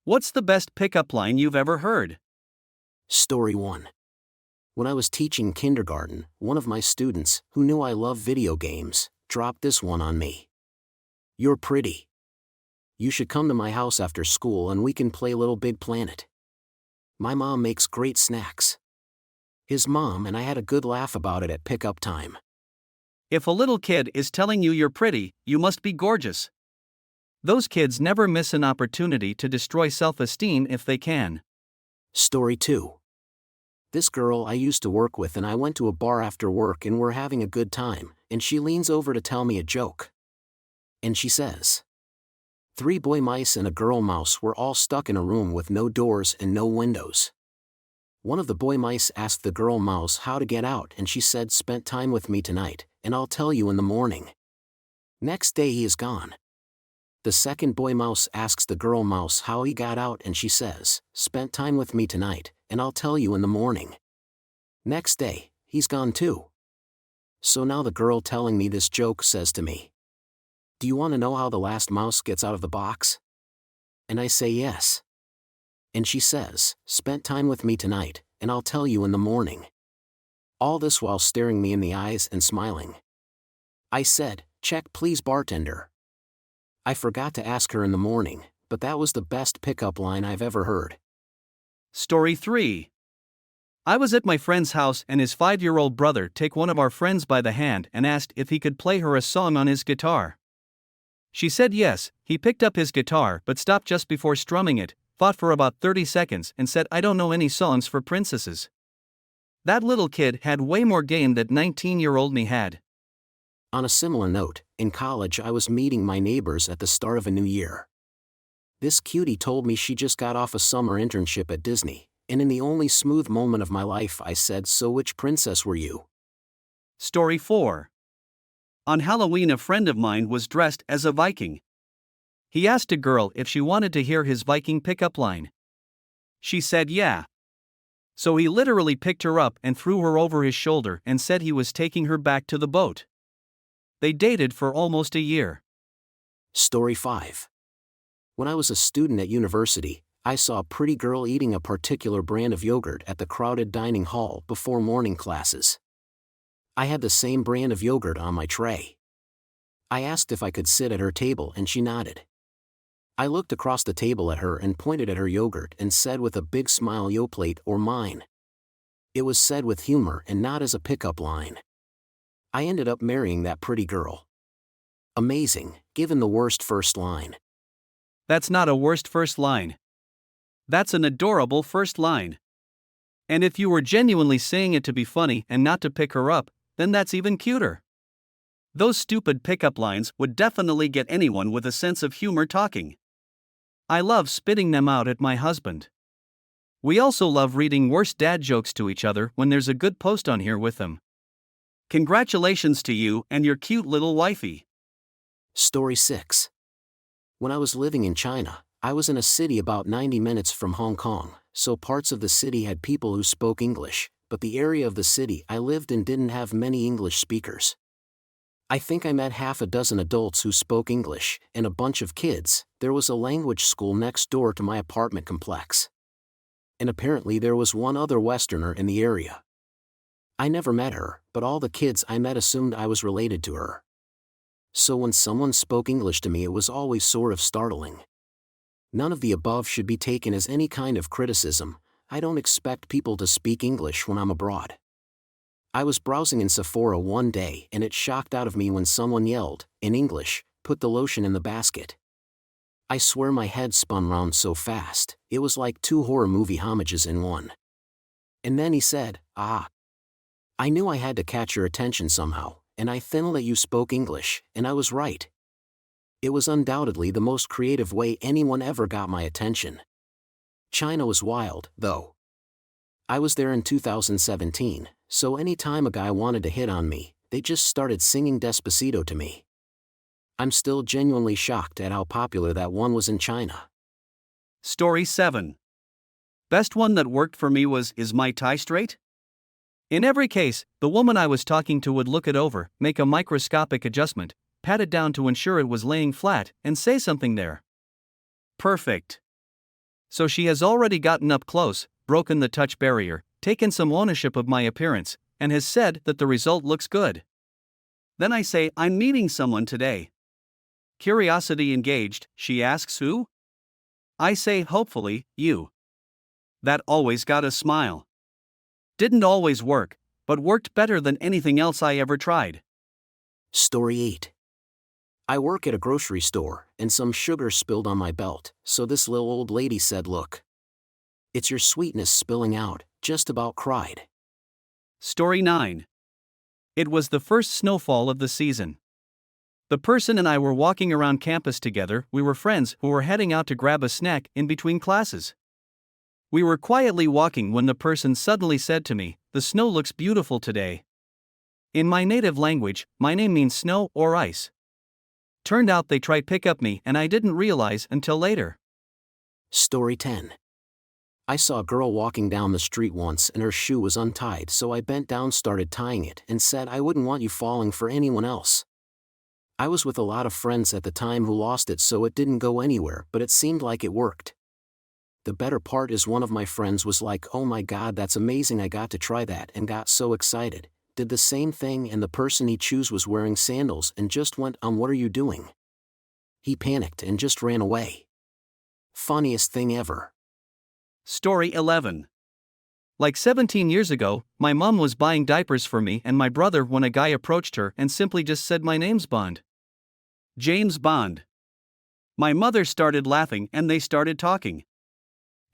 What's the best pickup line you've ever heard? Story 1. When I was teaching kindergarten, one of my students, who knew I love video games, dropped this one on me. "You're pretty. You should come to my house after school and we can play Little Big Planet. My mom makes great snacks." His mom and I had a good laugh about it at pickup time. If a little kid is telling you you're pretty, you must be gorgeous. Those kids never miss an opportunity to destroy self-esteem if they can. Story 2. This girl I used to work with and I went to a bar after work and we're having a good time, and she leans over to tell me a joke. And she says, "3 boy mice and a girl mouse were all stuck in a room with no doors and no windows. One of the boy mice asked the girl mouse how to get out and she said, 'Spent time with me tonight, and I'll tell you in the morning.' Next day he is gone. The second boy mouse asks the girl mouse how he got out and she says, 'Spent time with me tonight, and I'll tell you in the morning.' Next day, he's gone too. So now the girl telling me this joke says to me, 'Do you want to know how the last mouse gets out of the box?' And I say yes. And she says, 'Spent time with me tonight, and I'll tell you in the morning.' All this while staring me in the eyes and smiling. I said, 'Check please, bartender.' I forgot to ask her in the morning, but that was the best pickup line I've ever heard. Story 3. I was at my friend's house and his 5-year-old brother took one of our friends by the hand and asked if he could play her a song on his guitar. She said yes. He picked up his guitar but stopped just before strumming it, thought for about 30 seconds and said, "I don't know any songs for princesses." That little kid had way more game than 19-year-old me had. On a similar note, in college I was meeting my neighbors at the start of a new year. This cutie told me she just got off a summer internship at Disney, and in the only smooth moment of my life I said, "So which princess were you?" Story 4. On Halloween, a friend of mine was dressed as a Viking. He asked a girl if she wanted to hear his Viking pickup line. She said yeah. So he literally picked her up and threw her over his shoulder and said he was taking her back to the boat. They dated for almost a year. Story 5. When I was a student at university, I saw a pretty girl eating a particular brand of yogurt at the crowded dining hall before morning classes. I had the same brand of yogurt on my tray. I asked if I could sit at her table and she nodded. I looked across the table at her and pointed at her yogurt and said with a big smile, "Yo plate or mine." It was said with humor and not as a pickup line. I ended up marrying that pretty girl. Amazing, given the worst first line. That's not a worst first line. That's an adorable first line. And if you were genuinely saying it to be funny and not to pick her up, then that's even cuter. Those stupid pickup lines would definitely get anyone with a sense of humor talking. I love spitting them out at my husband. We also love reading worst dad jokes to each other when there's a good post on here with them. Congratulations to you and your cute little wifey. Story 6. When I was living in China, I was in a city about 90 minutes from Hong Kong, so parts of the city had people who spoke English, but the area of the city I lived in didn't have many English speakers. I think I met half a dozen adults who spoke English, and a bunch of kids. There was a language school next door to my apartment complex. And apparently there was one other Westerner in the area. I never met her, but all the kids I met assumed I was related to her. So when someone spoke English to me, it was always sort of startling. None of the above should be taken as any kind of criticism. I don't expect people to speak English when I'm abroad. I was browsing in Sephora one day and it shocked out of me when someone yelled, in English, "Put the lotion in the basket." I swear my head spun round so fast, it was like 2 horror movie homages in one. And then he said, "Ah." I knew I had to catch your attention somehow, and I think that you spoke English, and I was right. It was undoubtedly the most creative way anyone ever got my attention. China was wild, though. I was there in 2017, so any time a guy wanted to hit on me, they just started singing Despacito to me. I'm still genuinely shocked at how popular that one was in China. Story 7. Best one that worked for me was, "Is my tie straight?" In every case, the woman I was talking to would look it over, make a microscopic adjustment, pat it down to ensure it was laying flat, and say something there. Perfect. So she has already gotten up close, broken the touch barrier, taken some ownership of my appearance, and has said that the result looks good. Then I say, I'm meeting someone today. Curiosity engaged, she asks who? I say, hopefully, you. That always got a smile. Didn't always work, but worked better than anything else I ever tried. Story 8. I work at a grocery store, and some sugar spilled on my belt, so this little old lady said, "Look. It's your sweetness spilling out," just about cried. Story 9. It was the first snowfall of the season. The person and I were walking around campus together. We were friends who were heading out to grab a snack in between classes. We were quietly walking when the person suddenly said to me, "The snow looks beautiful today." In my native language, my name means snow or ice. Turned out they tried pick up me and I didn't realize until later. Story 10. I saw a girl walking down the street once and her shoe was untied, so I bent down, started tying it, and said, "I wouldn't want you falling for anyone else." I was with a lot of friends at the time who lost it, so it didn't go anywhere, but it seemed like it worked. The better part is one of my friends was like, "Oh my god, that's amazing, I got to try that," and got so excited. Did the same thing, and the person he chose was wearing sandals and just went, "What are you doing?" He panicked and just ran away. Funniest thing ever. Story 11. Like 17 years ago, my mom was buying diapers for me and my brother when a guy approached her and simply just said, "My name's Bond." James Bond. My mother started laughing and they started talking.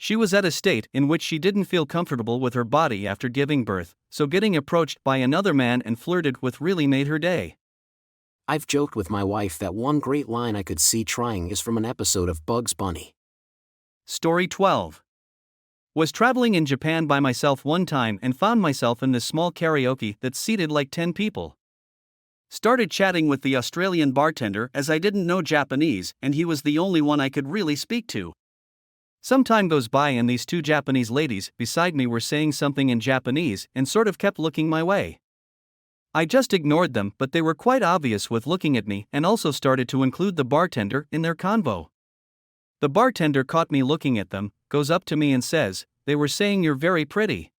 She was at a state in which she didn't feel comfortable with her body after giving birth, so getting approached by another man and flirted with really made her day. I've joked with my wife that one great line I could see trying is from an episode of Bugs Bunny. Story 12. Was traveling in Japan by myself one time and found myself in this small karaoke that seated like 10 people. Started chatting with the Australian bartender as I didn't know Japanese and he was the only one I could really speak to. Some time goes by and these two Japanese ladies beside me were saying something in Japanese and sort of kept looking my way. I just ignored them, but they were quite obvious with looking at me and also started to include the bartender in their convo. The bartender caught me looking at them, goes up to me and says, "They were saying you're very pretty."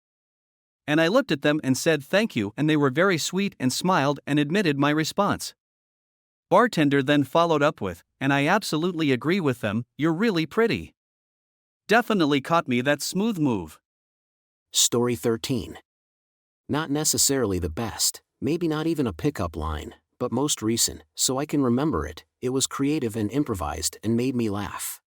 And I looked at them and said thank you, and they were very sweet and smiled and admitted my response. Bartender then followed up with, "And I absolutely agree with them, you're really pretty." Definitely caught me that smooth move. Story 13. Not necessarily the best, maybe not even a pickup line, but most recent, so I can remember it. It was creative and improvised and made me laugh.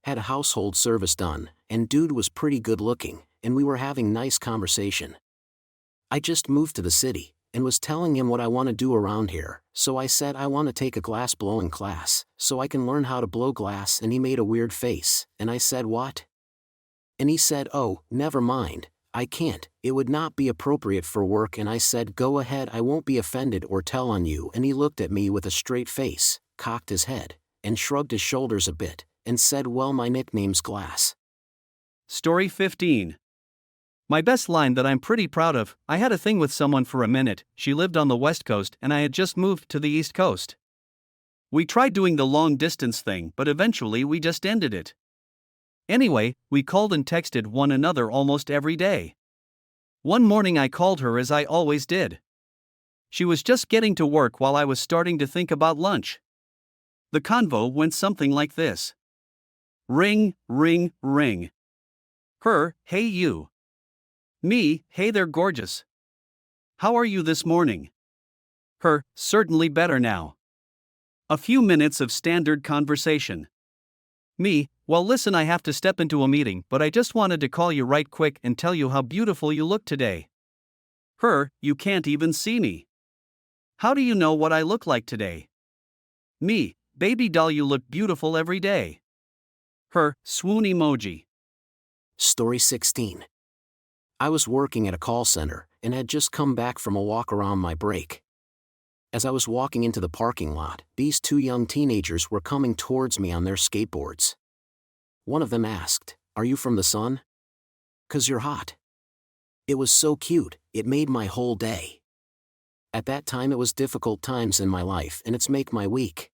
Had a household service done, and dude was pretty good looking, and we were having nice conversation. I just moved to the city, and was telling him what I want to do around here, so I said I want to take a glass blowing class, so I can learn how to blow glass, and he made a weird face, and I said, "What?" And he said, "Oh, never mind, I can't, it would not be appropriate for work," and I said, "Go ahead, I won't be offended or tell on you," and he looked at me with a straight face, cocked his head, and shrugged his shoulders a bit, and said, "Well, my nickname's Glass." Story 15. My best line that I'm pretty proud of: I had a thing with someone for a minute. She lived on the West Coast and I had just moved to the East Coast. We tried doing the long distance thing, but eventually we just ended it. Anyway, we called and texted one another almost every day. One morning I called her as I always did. She was just getting to work while I was starting to think about lunch. The convo went something like this. Ring, ring, ring. Her, "Hey you." Me, "Hey there gorgeous. How are you this morning?" Her, "Certainly better now." A few minutes of standard conversation. Me, "Well listen, I have to step into a meeting, but I just wanted to call you right quick and tell you how beautiful you look today." Her, "You can't even see me. How do you know what I look like today?" Me, "Baby doll, you look beautiful every day." Her, swoon emoji. Story 16. I was working at a call center, and had just come back from a walk around my break. As I was walking into the parking lot, these two young teenagers were coming towards me on their skateboards. One of them asked, "Are you from the sun? 'Cause you're hot." It was so cute, it made my whole day. At that time it was difficult times in my life and it's make my week.